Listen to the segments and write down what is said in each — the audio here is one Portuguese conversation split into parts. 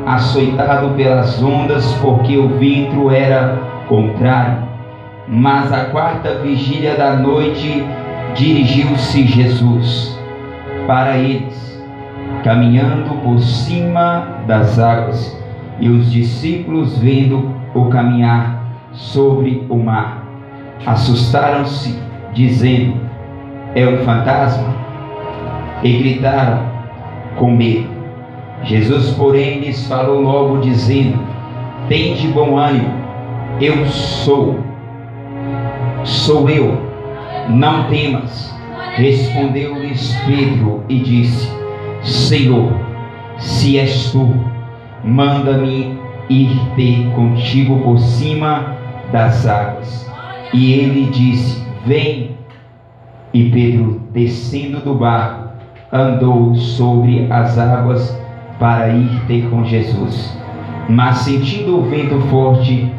açoitado pelas ondas, porque o vento era contrário. Mas à quarta vigília da noite dirigiu-se Jesus para eles, caminhando por cima das águas, e os discípulos, vendo o caminhar sobre o mar, assustaram-se, dizendo: é um fantasma, e gritaram com medo. Jesus, porém, lhes falou logo, dizendo: tende bom ânimo, eu sou eu, não temas. Respondeu-lhes Pedro e disse: Senhor, se és tu, manda-me ir ter contigo por cima das águas. E ele disse: vem. E Pedro, descendo do barco, andou sobre as águas para ir ter com Jesus. Mas sentindo o vento forte,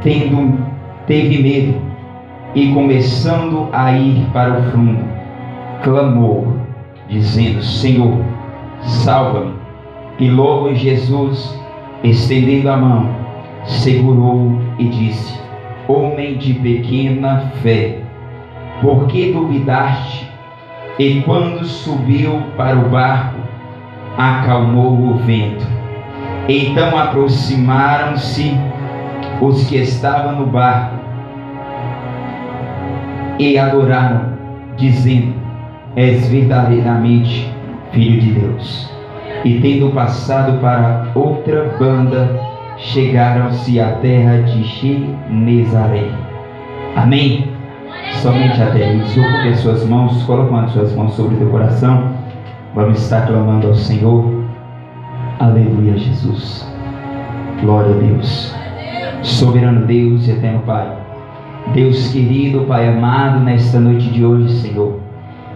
teve medo, e começando a ir para o fundo, clamou, dizendo: Senhor, salva-me. E logo Jesus, estendendo a mão, segurou e disse: homem de pequena fé, por que duvidaste? E quando subiu para o barco, acalmou o vento. Então aproximaram-se os que estavam no barco e adoraram, dizendo: és verdadeiramente Filho de Deus. E tendo passado para outra banda, chegaram-se à terra de Genezaré. Amém? Somente até isso. Ocupe as suas mãos, colocando as suas mãos sobre o teu coração. Vamos estar clamando ao Senhor. Aleluia, Jesus. Glória a Deus. Soberano Deus e eterno Pai, Deus querido, Pai amado, nesta noite de hoje, Senhor,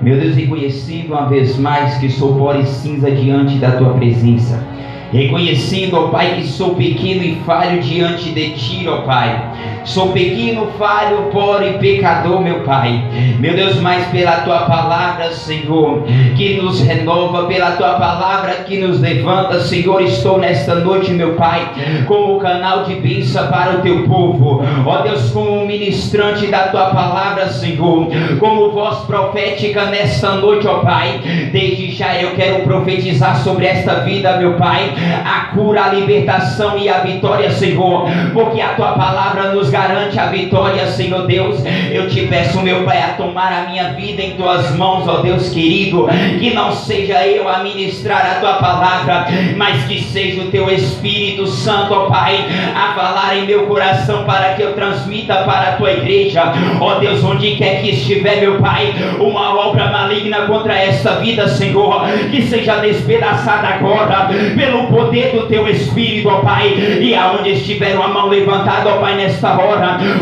meu Deus, reconhecendo uma vez mais que sou pó e cinza diante da Tua presença, reconhecendo, ó Pai, que sou pequeno e falho diante de Ti, ó Pai. Sou pequeno, falho, pobre e pecador, meu Pai. Meu Deus, mas pela Tua palavra, Senhor, que nos renova, pela Tua palavra que nos levanta, Senhor, estou nesta noite, meu Pai, como canal de bênção para o Teu povo. Ó Deus, como ministrante da Tua palavra, Senhor, como voz profética nesta noite, ó Pai. Desde já eu quero profetizar sobre esta vida, meu Pai, a cura, a libertação e a vitória, Senhor, porque a Tua palavra nos garante a vitória, Senhor Deus. Eu te peço, meu Pai, a tomar a minha vida em Tuas mãos, ó Deus querido, que não seja eu a ministrar a Tua palavra, mas que seja o Teu Espírito Santo, ó Pai, a falar em meu coração para que eu transmita para a Tua igreja, ó Deus, onde quer que estiver, meu Pai, uma obra maligna contra esta vida, Senhor, que seja despedaçada agora pelo poder do Teu Espírito, ó Pai. E aonde estiver uma mão levantada, ó Pai, nesta hora,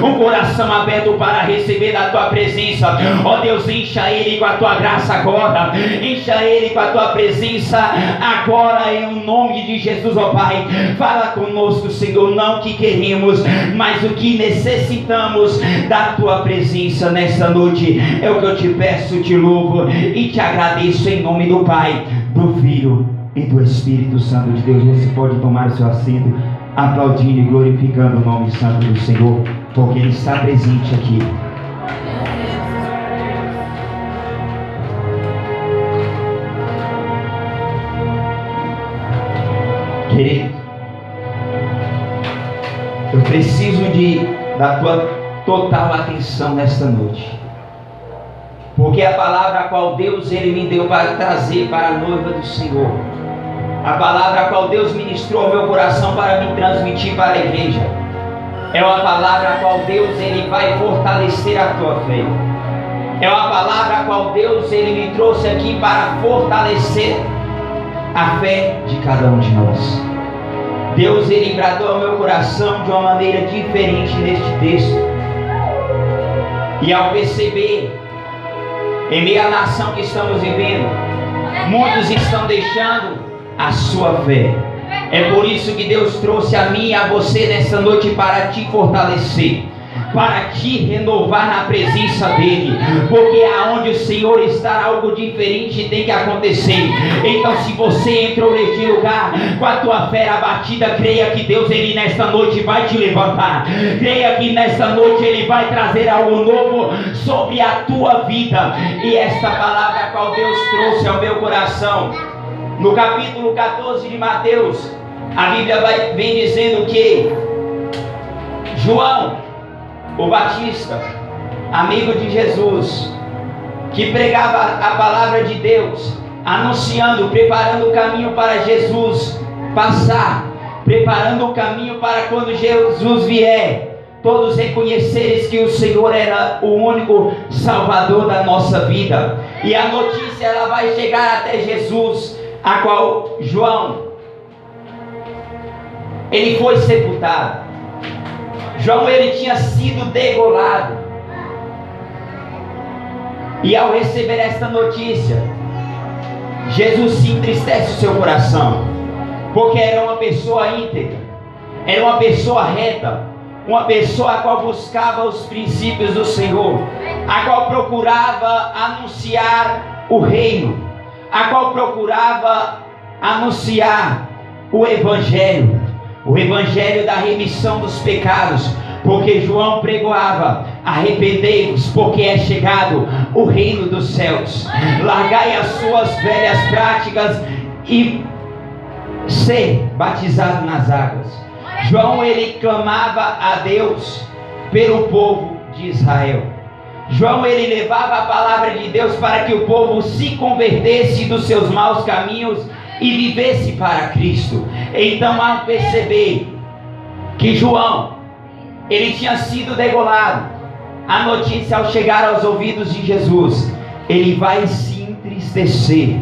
um coração aberto para receber a Tua presença, ó Deus, encha ele com a Tua graça agora, encha ele com a Tua presença agora, em nome de Jesus, ó Pai. Fala conosco, Senhor, não o que queremos, mas o que necessitamos da Tua presença nesta noite. É o que eu te peço, te louvo e te agradeço em nome do Pai, do Filho e do Espírito Santo de Deus. Você pode tomar o seu assento, aplaudindo e glorificando o nome santo do Senhor, porque Ele está presente aqui. Querido, eu preciso da tua total atenção nesta noite, porque a palavra a qual Deus Ele me deu para trazer para a noiva do Senhor, a palavra a qual Deus ministrou ao meu coração para me transmitir para a igreja, é uma palavra a qual Deus Ele vai fortalecer a tua fé. É uma palavra a qual Deus Ele me trouxe aqui para fortalecer a fé de cada um de nós. Deus Ele bradou ao meu coração de uma maneira diferente neste texto. E ao perceber, em meio à nação que estamos vivendo, muitos estão deixando a sua fé. É por isso que Deus trouxe a mim e a você nessa noite para te fortalecer, para te renovar na presença dele, porque aonde o Senhor está, algo diferente tem que acontecer. Então, se você entrou neste lugar com a tua fé abatida, creia que Deus, ele nesta noite vai te levantar. Creia que nesta noite ele vai trazer algo novo sobre a tua vida. E esta palavra a qual Deus trouxe ao meu coração, no capítulo 14 de Mateus, a Bíblia vem dizendo que João, o Batista, amigo de Jesus, que pregava a palavra de Deus, anunciando, preparando o caminho para Jesus passar, preparando o caminho para quando Jesus vier, todos reconheceres que o Senhor era o único Salvador da nossa vida. E a notícia, ela vai chegar até Jesus, a qual João, ele foi sepultado. João, ele tinha sido degolado. E ao receber esta notícia, Jesus se entristece o seu coração, porque era uma pessoa íntegra, era uma pessoa reta, uma pessoa a qual buscava os princípios do Senhor, a qual procurava anunciar o reino, a qual procurava anunciar o Evangelho da remissão dos pecados, porque João pregoava: arrependei-vos, porque é chegado o reino dos céus, largai as suas velhas práticas e ser batizado nas águas. João, ele clamava a Deus pelo povo de Israel. João, ele levava a palavra de Deus para que o povo se convertesse dos seus maus caminhos e vivesse para Cristo. Então, ao perceber que João, ele tinha sido degolado, a notícia, ao chegar aos ouvidos de Jesus, ele vai se entristecer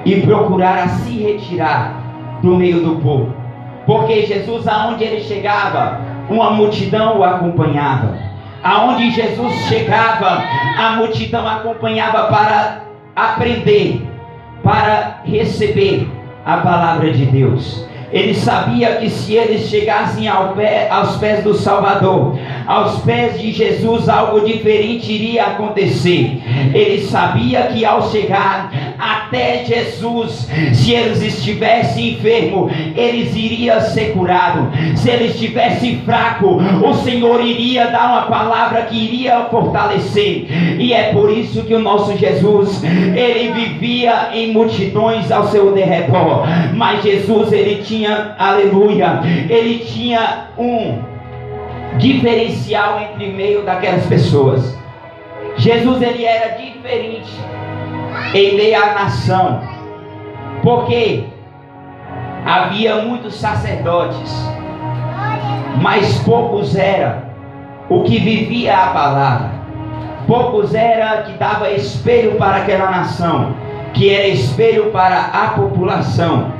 e procurar a se retirar do meio do povo, porque Jesus, aonde ele chegava, uma multidão o acompanhava. Aonde Jesus chegava, a multidão acompanhava para aprender, para receber a palavra de Deus. Ele sabia que se eles chegassem aos pés do Salvador, aos pés de Jesus, algo diferente iria acontecer. Ele sabia que ao chegar até Jesus, se eles estivessem enfermos, eles iriam ser curados. Se eles estivessem fracos, o Senhor iria dar uma palavra que iria fortalecer. E é por isso que o nosso Jesus, ele vivia em multidões ao seu derredor, mas Jesus, ele tinha, aleluia, ele tinha um diferencial entre meio daquelas pessoas. Jesus, ele era diferente em meio à nação, porque havia muitos sacerdotes, mas poucos eram o que vivia a palavra, poucos eram que dava espelho para aquela nação, que era espelho para a população.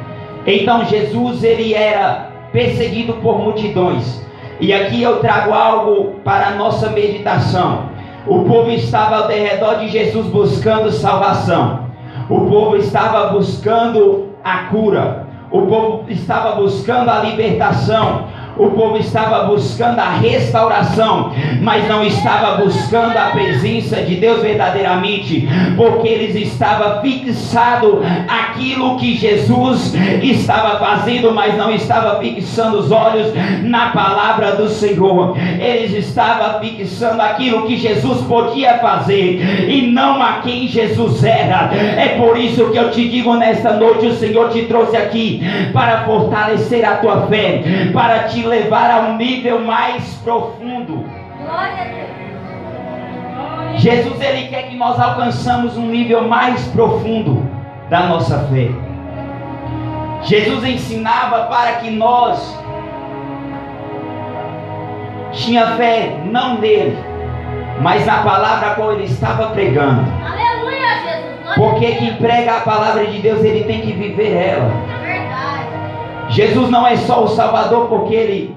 Então Jesus, ele era perseguido por multidões. E aqui eu trago algo para a nossa meditação. O povo estava ao derredor de Jesus buscando salvação. O povo estava buscando a cura. O povo estava buscando a libertação. O povo estava buscando a restauração, mas não estava buscando a presença de Deus verdadeiramente, porque eles estavam fixados aquilo que Jesus estava fazendo, mas não estavam fixando os olhos na palavra do Senhor. Eles estavam fixando aquilo que Jesus podia fazer e não a quem Jesus era. É por isso que eu te digo nesta noite, o Senhor te trouxe aqui para fortalecer a tua fé, para te levar a um nível mais profundo. Glória a Deus. Jesus, ele quer que nós alcançamos um nível mais profundo da nossa fé. Jesus ensinava para que nós tinha fé não nele, mas na palavra a qual ele estava pregando. Aleluia, Jesus. Porque quem prega a palavra de Deus, ele tem que viver ela. Jesus não é só o Salvador porque ele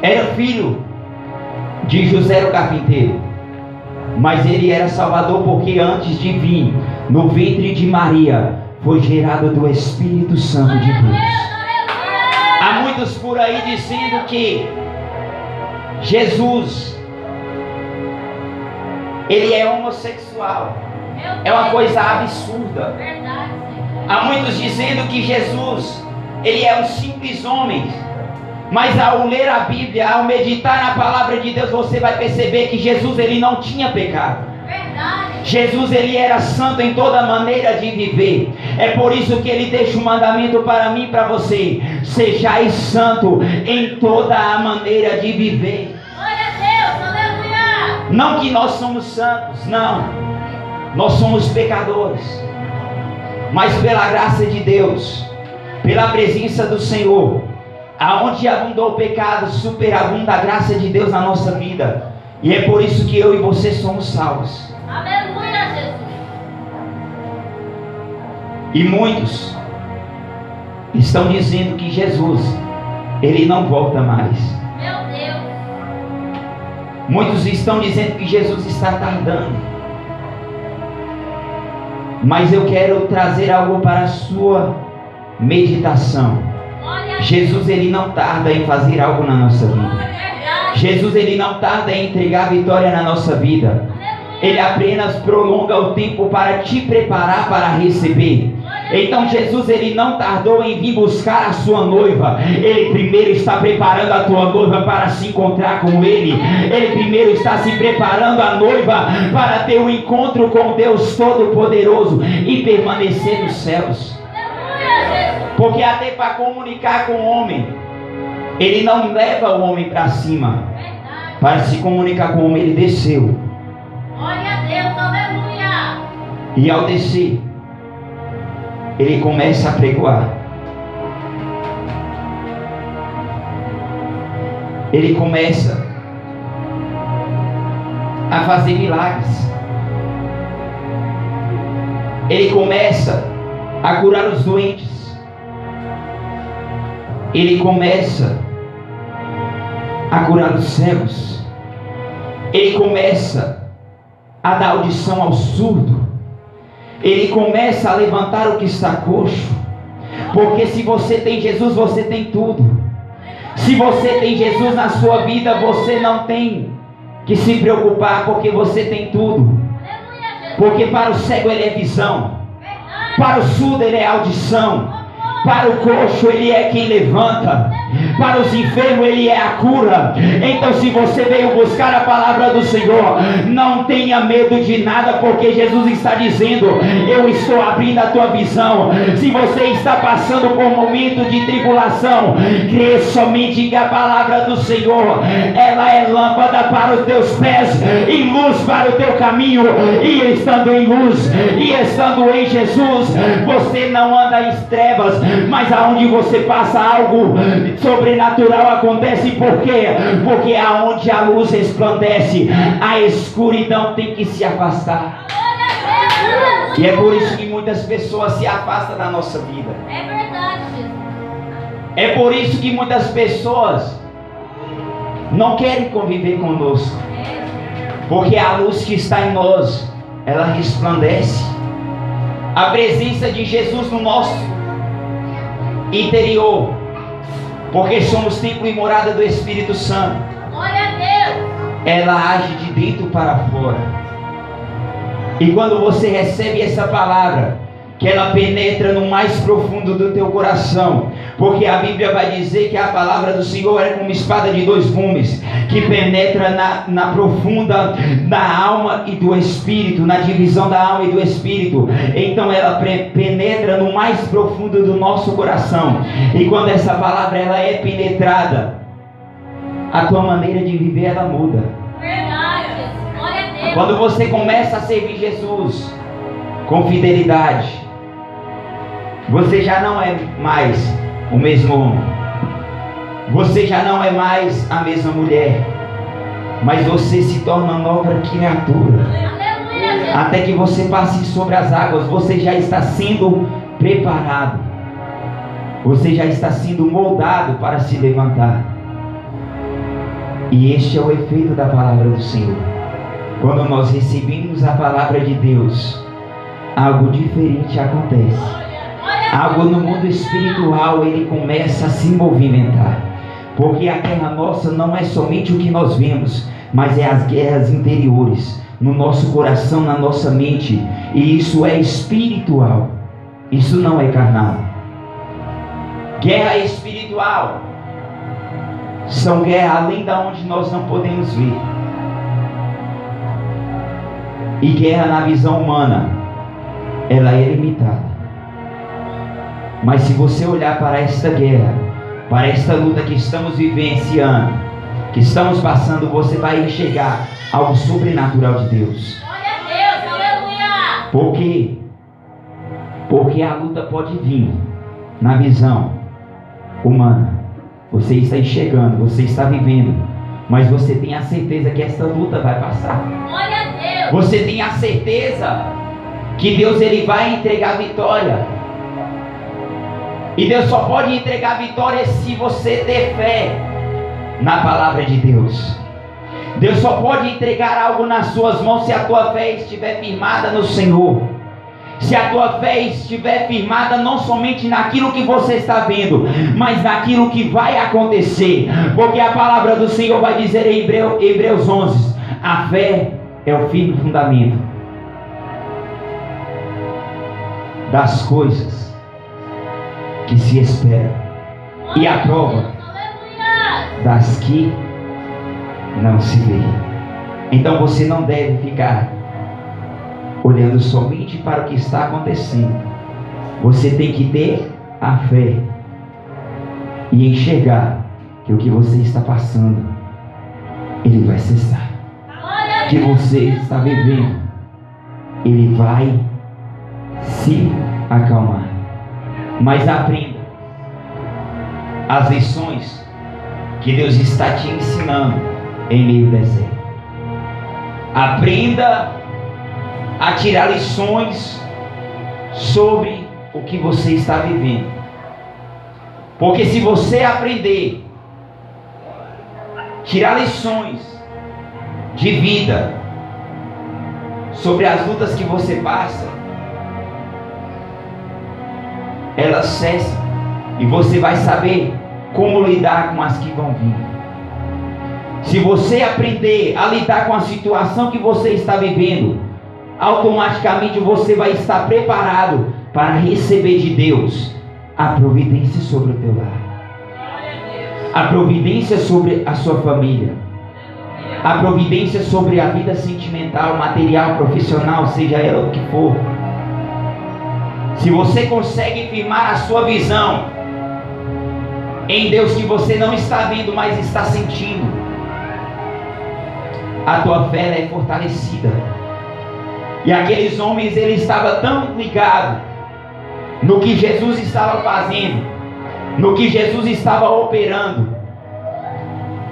era filho de José o carpinteiro, mas ele era Salvador porque antes de vir no ventre de Maria, foi gerado do Espírito Santo de Deus. Há muitos por aí dizendo que Jesus, ele é homossexual. É uma coisa absurda. Há muitos dizendo que Jesus, ele é um simples homem. Mas ao ler a Bíblia, ao meditar na palavra de Deus, você vai perceber que Jesus, ele não tinha pecado. Jesus, ele era santo em toda maneira de viver. É por isso que ele deixa um mandamento para mim e para você: sejais santo em toda a maneira de viver. Glória a Deus, aleluia. Não que nós somos santos, não. Nós somos pecadores. Mas pela graça de Deus, pela presença do Senhor, aonde abundou o pecado, superabunda a graça de Deus na nossa vida. E é por isso que eu e você somos salvos. Aleluia, Jesus. E muitos estão dizendo que Jesus, ele não volta mais. Meu Deus. Muitos estão dizendo que Jesus está tardando. Mas eu quero trazer algo para a sua meditação. Jesus, ele não tarda em fazer algo na nossa vida. Jesus, ele não tarda em entregar a vitória na nossa vida. Ele apenas prolonga o tempo para te preparar para receber. Então Jesus, ele não tardou em vir buscar a sua noiva. Ele primeiro está preparando a tua noiva para se encontrar com ele. Ele primeiro está se preparando a noiva para ter um encontro com Deus Todo-Poderoso e permanecer nos céus. Porque até para comunicar com o homem, ele não leva o homem para cima. Para se comunicar com o homem, ele desceu. Glória a Deus, aleluia. E ao descer, ele começa a pregoar. Ele começa a fazer milagres. Ele começa a curar os doentes. Ele começa a curar os cegos. Ele começa a dar audição ao surdo. Ele começa a levantar o que está coxo. Porque se você tem Jesus, você tem tudo. Se você tem Jesus na sua vida, você não tem que se preocupar, porque você tem tudo. Porque para o cego ele é visão, para o surdo ele é audição, para o coxo ele é quem levanta, para os enfermos ele é a cura. Então se você veio buscar a palavra do Senhor, não tenha medo de nada, porque Jesus está dizendo: eu estou abrindo a tua visão. Se você está passando por um momento de tribulação, crê somente que a palavra do Senhor, ela é lâmpada para os teus pés e luz para o teu caminho. E estando em luz e estando em Jesus, você não anda em trevas, mas aonde você passa, algo sobrenatural acontece. Por quê? Porque aonde a luz resplandece, a escuridão tem que se afastar. E é por isso que muitas pessoas se afastam da nossa vida. É verdade, Jesus. É por isso que muitas pessoas não querem conviver conosco, porque a luz que está em nós, ela resplandece. A presença de Jesus no nosso interior, porque somos templo e morada do Espírito Santo. Glória a Deus. Ela age de dentro para fora. E quando você recebe essa palavra, que ela penetra no mais profundo do teu coração, porque a Bíblia vai dizer que a palavra do Senhor é como espada de dois gumes, que penetra na profunda da alma e do espírito, na divisão da alma e do espírito. Então ela penetra no mais profundo do nosso coração. E quando essa palavra ela é penetrada, a tua maneira de viver ela muda. Verdade, Jesus. Glória a Deus. Quando você começa a servir Jesus com fidelidade, você já não é mais o mesmo homem. Você já não é mais a mesma mulher. Mas você se torna nova criatura. Aleluia, Jesus. Até que você passe sobre as águas, você já está sendo preparado. Você já está sendo moldado para se levantar. E este é o efeito da palavra do Senhor. Quando nós recebemos a palavra de Deus, algo diferente acontece. Algo no mundo espiritual, ele começa a se movimentar. Porque a guerra nossa não é somente o que nós vemos, mas é as guerras interiores, no nosso coração, na nossa mente. E isso é espiritual. Isso não é carnal. Guerra espiritual são guerras além da onde nós não podemos ver. E guerra na visão humana, ela é limitada. Mas se você olhar para esta guerra, para esta luta que estamos vivenciando, que estamos passando, você vai enxergar algo sobrenatural de Deus. Glória a Deus, aleluia. Por quê? Porque a luta pode vir na visão humana. Você está enxergando, você está vivendo, mas você tem a certeza que essa luta vai passar. Glória a Deus. Você tem a certeza que Deus ele vai entregar a vitória. E Deus só pode entregar a vitória se você ter fé na palavra de Deus. Deus só pode entregar algo nas suas mãos se a tua fé estiver firmada no Senhor. Se a tua fé estiver firmada não somente naquilo que você está vendo, mas naquilo que vai acontecer. Porque a palavra do Senhor vai dizer em Hebreus 11: a fé é o firme fundamento das coisas que se esperam, e a prova das que não se vê. Então você não deve ficar olhando somente para o que está acontecendo. Você tem que ter a fé e enxergar que o que você está passando, ele vai cessar. Que você está vivendo, ele vai se acalmar. Mas aprenda as lições que Deus está te ensinando em meio ao deserto. Aprenda a tirar lições sobre o que você está vivendo. Porque se você aprender a tirar lições de vida sobre as lutas que você passa, elas cessam e você vai saber como lidar com as que vão vir. Se você aprender a lidar com a situação que você está vivendo, automaticamente você vai estar preparado para receber de Deus a providência sobre o teu lar, a providência sobre a sua família, a providência sobre a vida sentimental, material, profissional, seja ela o que for. Se você consegue firmar a sua visão em Deus que você não está vendo, mas está sentindo, a tua fé é fortalecida. E aqueles homens, eles estavam tão ligados no que Jesus estava fazendo, no que Jesus estava operando,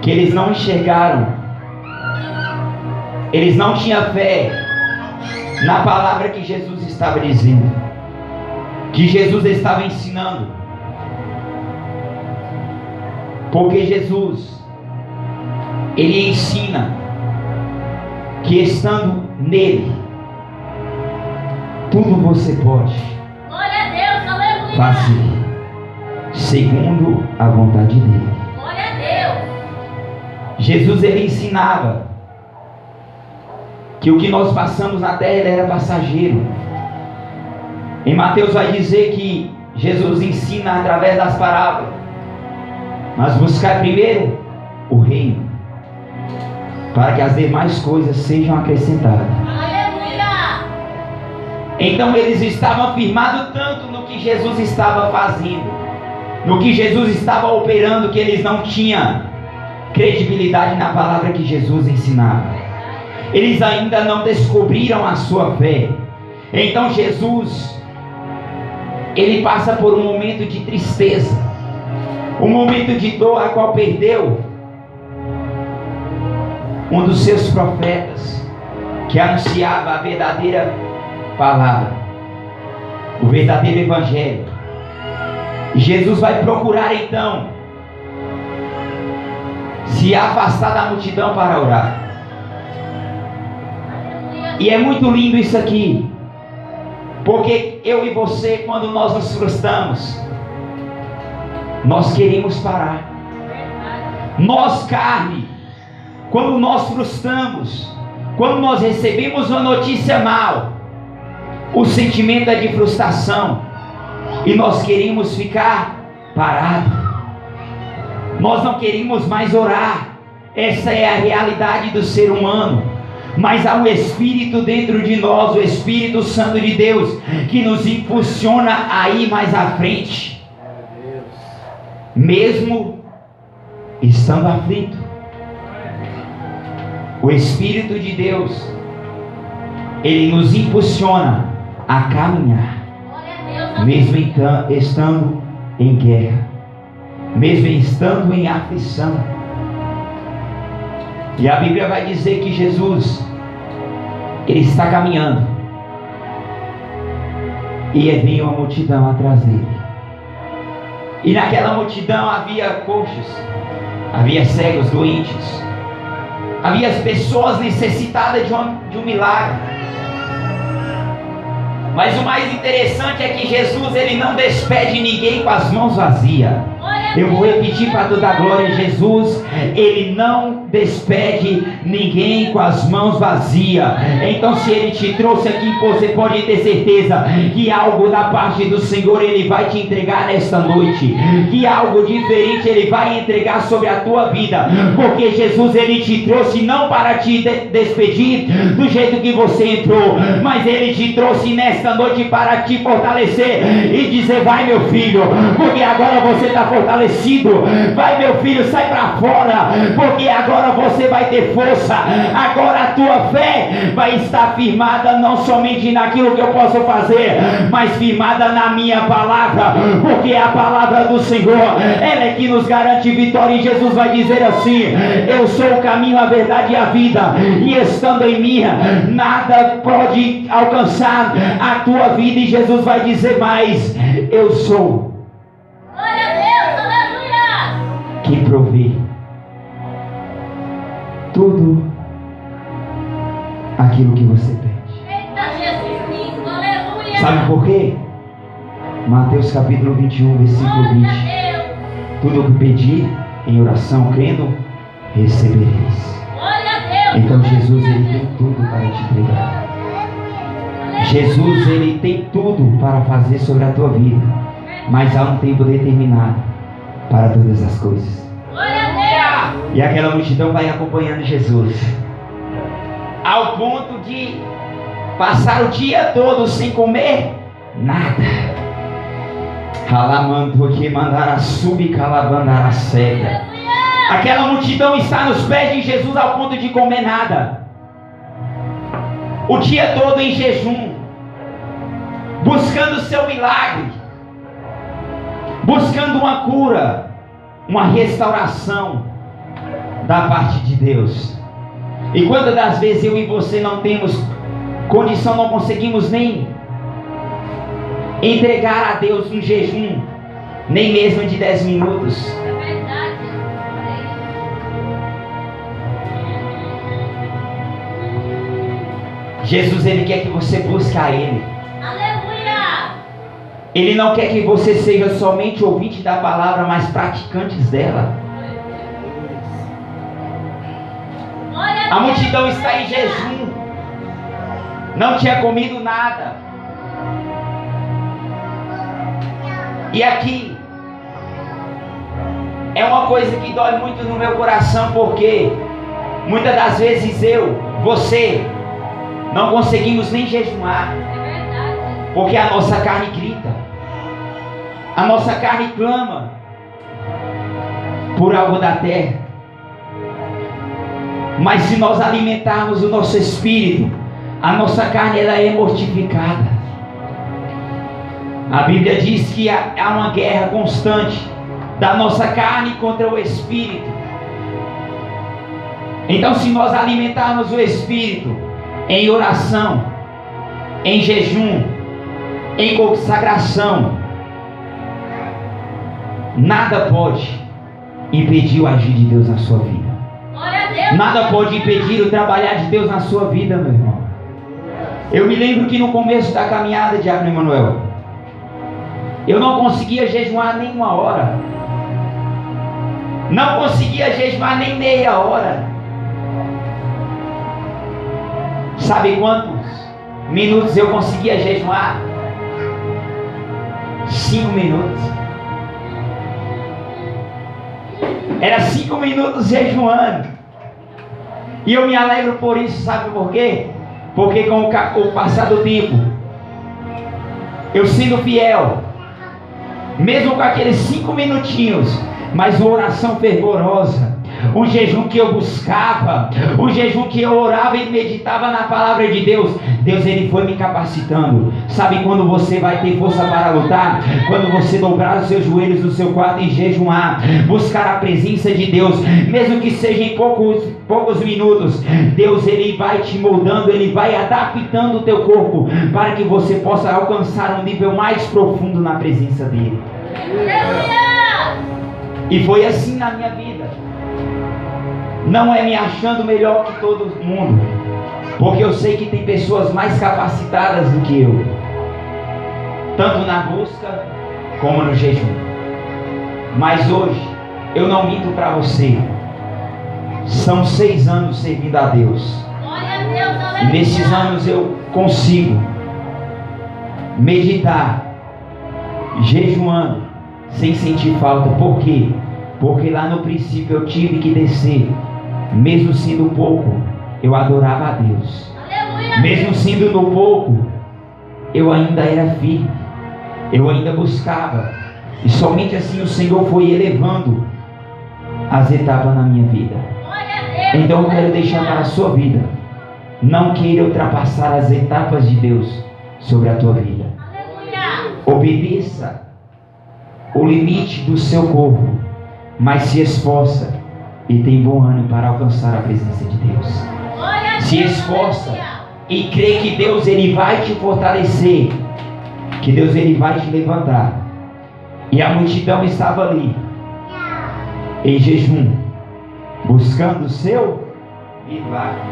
que eles não enxergaram, eles não tinham fé na palavra que Jesus estava dizendo, que Jesus estava ensinando. Porque Jesus, ele ensina que estando nele, tudo você pode fazer segundo a vontade dele. Glória a Deus. Jesus, ele ensinava que o que nós passamos na terra ele era passageiro. Em Mateus vai dizer que Jesus ensina através das parábolas: mas buscar primeiro o reino, para que as demais coisas sejam acrescentadas. Aleluia. Então eles estavam firmados tanto no que Jesus estava fazendo, no que Jesus estava operando, que eles não tinham credibilidade na palavra que Jesus ensinava. Eles ainda não descobriram a sua fé. Então Jesus, ele passa por um momento de tristeza, um momento de dor, a qual perdeu um dos seus profetas, que anunciava a verdadeira palavra, o verdadeiro evangelho. E Jesus vai procurar então se afastar da multidão para orar. E é muito lindo isso aqui, porque eu e você, quando nós nos frustramos, nós queremos parar. Nós, carne, quando nós frustramos, quando nós recebemos uma notícia mal, o sentimento é de frustração e nós queremos ficar parados. Nós não queremos mais orar. Essa é a realidade do ser humano. Mas há um Espírito dentro de nós, o Espírito Santo de Deus, que nos impulsiona a ir mais à frente, mesmo estando aflito. O Espírito de Deus, ele nos impulsiona a caminhar, mesmo estando em guerra, mesmo estando em aflição. E a Bíblia vai dizer que Jesus, ele está caminhando, e vinha uma multidão atrás dele. E naquela multidão havia coxos, havia cegos, doentes, havia as pessoas necessitadas de um milagre. Mas o mais interessante é que Jesus, ele não despede ninguém com as mãos vazias. Eu vou repetir para toda a glória: Jesus, ele não despede ninguém com as mãos vazias. Então, se ele te trouxe aqui, você pode ter certeza que algo da parte do Senhor ele vai te entregar nesta noite, que algo diferente ele vai entregar sobre a tua vida, porque Jesus, ele te trouxe não para te despedir do jeito que você entrou, mas ele te trouxe nesta noite para te fortalecer e dizer: vai, meu filho, porque agora você está fortalecido. Vai, meu filho, sai para fora, porque agora você vai ter força. Agora a tua fé vai estar firmada não somente naquilo que eu posso fazer, mas firmada na minha palavra, porque a palavra do Senhor, ela é que nos garante vitória. E Jesus vai dizer assim: eu sou o caminho, a verdade e a vida, e estando em mim nada pode alcançar a tua vida. E Jesus vai dizer mais: eu sou quem provê tudo aquilo que você pede. Sabe por quê? Mateus capítulo 21, versículo 20. Tudo o que pedir em oração, crendo, recebereis. Então Jesus, ele tem tudo para te entregar. Jesus, ele tem tudo para fazer sobre a tua vida, mas há um tempo determinado para todas as coisas. E aquela multidão vai acompanhando Jesus, ao ponto de passar o dia todo sem comer nada. Ralamando que mandará subir, calabandará cega. Aquela multidão está nos pés de Jesus ao ponto de comer nada, o dia todo em jejum, buscando o seu milagre, buscando uma cura, uma restauração da parte de Deus. E quantas das vezes eu e você não temos condição, não conseguimos nem entregar a Deus um jejum, nem mesmo de 10 minutos. É verdade. Jesus, ele quer que você busque a Ele. Aleluia. Ele não quer que você seja somente ouvinte da palavra, mas praticantes dela. A multidão está em jejum, não tinha comido nada. E aqui é uma coisa que dói muito no meu coração, porque muitas das vezes você não conseguimos nem jejuar, porque a nossa carne grita, a nossa carne clama por algo da terra. Mas se nós alimentarmos o nosso espírito, a nossa carne ela é mortificada. A Bíblia diz que há uma guerra constante da nossa carne contra o espírito. Então, se nós alimentarmos o espírito em oração, em jejum, em consagração, nada pode impedir o agir de Deus na sua vida. Nada pode impedir o trabalhar de Deus na sua vida, meu irmão. Eu me lembro que no começo da caminhada, Diácono Emanuel, eu não conseguia jejuar nem uma hora. Não conseguia jejuar nem meia hora. Sabe quantos minutos eu conseguia jejuar? 5 minutos. Era 5 minutos jejuando. E eu me alegro por isso, sabe por quê? Porque com o passar do tempo, eu sendo fiel, mesmo com aqueles 5 minutinhos, mas uma oração fervorosa, um jejum que eu buscava, um jejum que eu orava e meditava na palavra de Deus, Deus ele foi me capacitando. Sabe quando você vai ter força para lutar? Quando você dobrar os seus joelhos no seu quarto e jejuar, buscar a presença de Deus, mesmo que seja em poucos minutos, Deus ele vai te moldando, ele vai adaptando o teu corpo para que você possa alcançar um nível mais profundo na presença dele. E foi assim na minha vida. Não é me achando melhor que todo mundo, porque eu sei que tem pessoas mais capacitadas do que eu, tanto na busca como no jejum. Mas hoje eu não minto para você. São 6 anos servindo a Deus. E nesses anos eu consigo meditar, jejuando, sem sentir falta. Por quê? Porque lá no princípio eu tive que descer. Mesmo sendo pouco, eu adorava a Deus. Aleluia. Mesmo sendo no pouco, eu ainda era firme. Eu ainda buscava. E somente assim o Senhor foi elevando as etapas na minha vida. Então eu quero deixar para a sua vida: não queira ultrapassar as etapas de Deus sobre a tua vida. Aleluia. Obedeça o limite do seu corpo, mas se esforça e tem bom ânimo para alcançar a presença de Deus. Se esforça e crê que Deus ele vai te fortalecer, que Deus ele vai te levantar. E a multidão estava ali em jejum, buscando o seu milagre.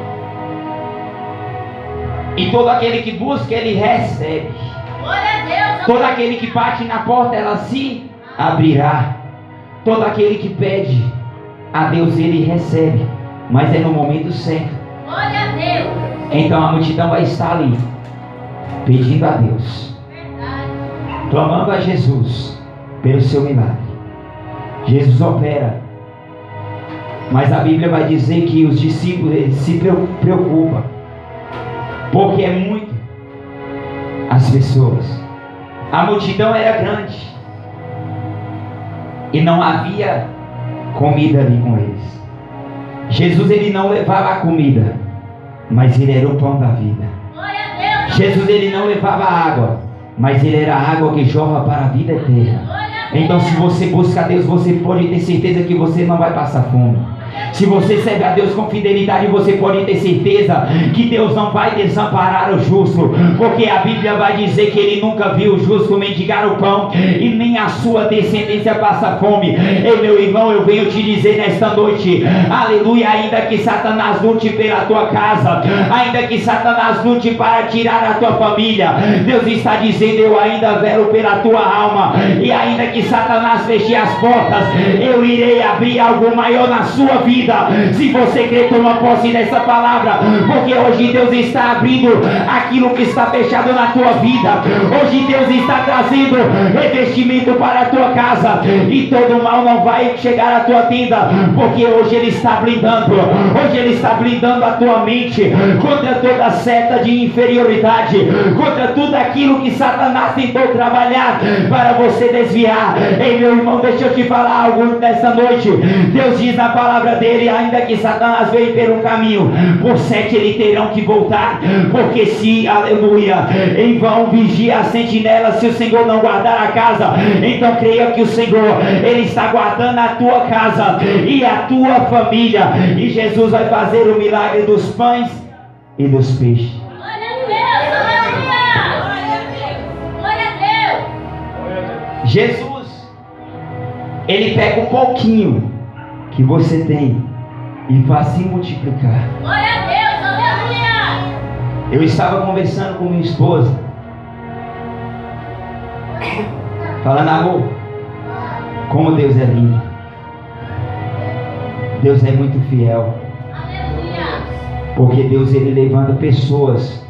E todo aquele que busca, ele recebe. Todo aquele que bate na porta, ela se abrirá. Todo aquele que pede a Deus, ele recebe, mas é no momento certo. Glória a Deus. Então a multidão vai estar ali, pedindo a Deus, clamando a Jesus pelo seu milagre. Jesus opera, mas a Bíblia vai dizer que os discípulos eles se preocupam, porque é muito as pessoas. A multidão era grande e não havia comida ali com eles. Jesus ele não levava a comida, mas ele era o pão da vida. Jesus ele não levava água, mas ele era a água que jorra para a vida eterna. Então se você busca a Deus, você pode ter certeza que você não vai passar fome. Se você serve a Deus com fidelidade, você pode ter certeza que Deus não vai desamparar o justo, porque a Bíblia vai dizer que ele nunca viu o justo mendigar o pão e nem a sua descendência passar fome. E meu irmão, eu venho te dizer nesta noite, aleluia, ainda que Satanás lute pela tua casa, ainda que Satanás lute para tirar a tua família, Deus está dizendo: eu ainda velo pela tua alma, e ainda que Satanás feche as portas, eu irei abrir algo maior na sua vida. Se você crê, toma posse dessa palavra, porque hoje Deus está abrindo aquilo que está fechado na tua vida. Hoje Deus está trazendo revestimento para a tua casa, e todo mal não vai chegar à tua tenda, porque hoje Ele está blindando. Hoje Ele está blindando a tua mente contra toda seta de inferioridade, contra tudo aquilo que Satanás tentou trabalhar para você desviar. Ei, meu irmão, deixa eu te falar algo nessa noite. Deus diz na palavra dele: ainda que Satanás veio pelo caminho, por 7 eles terão que voltar, porque se, aleluia, em vão vigia a sentinela se o Senhor não guardar a casa. Então creia que o Senhor, Ele está guardando a tua casa e a tua família, e Jesus vai fazer o milagre dos pães e dos peixes. Glória a Deus, glória a Deus. Jesus, Ele pega um pouquinho que você tem e faz se multiplicar. Glória a Deus, aleluia. Eu estava conversando com minha esposa, falando: amor, como Deus é lindo. Deus é muito fiel. Aleluia. Porque Deus, ele levanta pessoas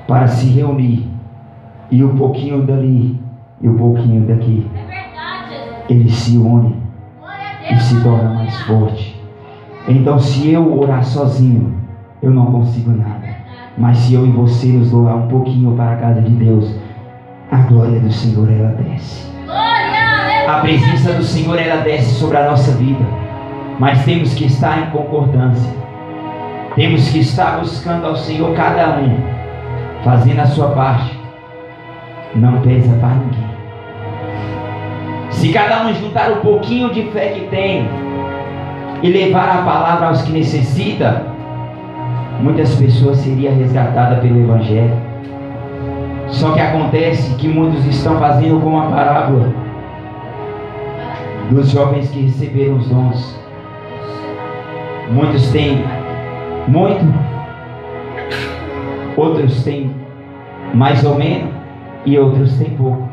para se reunir. E um pouquinho dali e um pouquinho daqui, É verdade. eles se unem Glória a e Deus. se tornam mais fortes. Então, se eu orar sozinho, eu não consigo nada. Mas se eu e você nos doar um pouquinho para a casa de Deus, a glória do Senhor, ela desce. Glória. A presença do Senhor, ela desce sobre a nossa vida. Mas temos que estar em concordância. Temos que estar buscando ao Senhor, cada um fazendo a sua parte. Não pesa para ninguém. Se cada um juntar um pouquinho de fé que tem e levar a palavra aos que necessitam, muitas pessoas seriam resgatadas pelo Evangelho. Só que acontece que muitos estão fazendo como a parábola dos jovens que receberam os dons. Muitos têm muito, outros têm mais ou menos e outros têm pouco.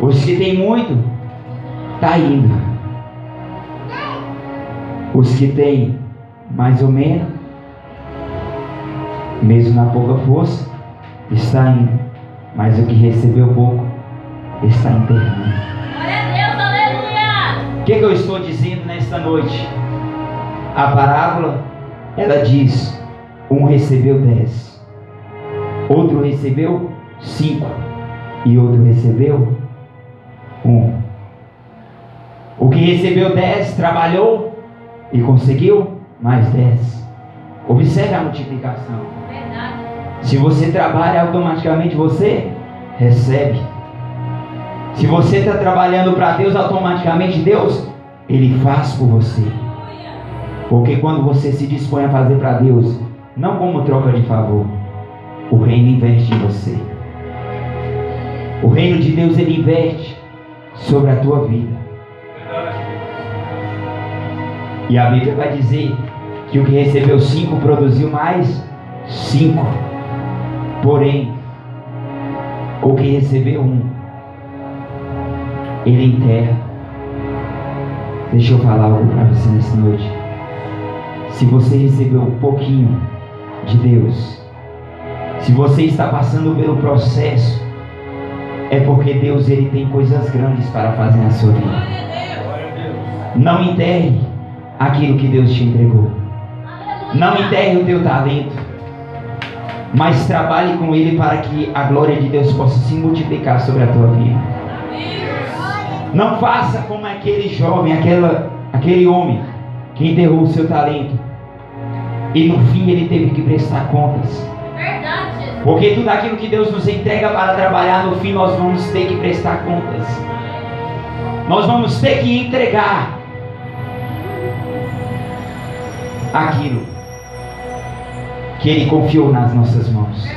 Os que têm muito, está indo. Os que têm mais ou menos, mesmo na pouca força, está indo. Mas o que recebeu pouco, está enterrando. Glória a Deus. Aleluia. O que eu estou dizendo nesta noite? A parábola, ela diz: um recebeu 10, outro recebeu 5 e outro recebeu 1. O que recebeu 10 trabalhou e conseguiu mais 10. Observe a multiplicação. Verdade. Se você trabalha, automaticamente você recebe. Se você está trabalhando para Deus, automaticamente Deus, Ele faz por você. Porque quando você se dispõe a fazer para Deus, não como troca de favor, o reino investe em você. O reino de Deus, ele investe sobre a tua vida. E a Bíblia vai dizer que o que recebeu 5 produziu mais 5. Porém, o que recebeu 1, ele enterra. Deixa eu falar algo para você nessa noite. Se você recebeu um pouquinho de Deus, se você está passando pelo processo, é porque Deus, ele tem coisas grandes para fazer na sua vida. Não enterre aquilo que Deus te entregou. Não enterre o teu talento, mas trabalhe com ele para que a glória de Deus possa se multiplicar sobre a tua vida. Não faça como aquele jovem, aquele homem que enterrou o seu talento e no fim ele teve que prestar contas. Verdade. Porque tudo aquilo que Deus nos entrega para trabalhar, no fim nós vamos ter que prestar contas. Nós vamos ter que entregar aquilo que Ele confiou nas nossas mãos.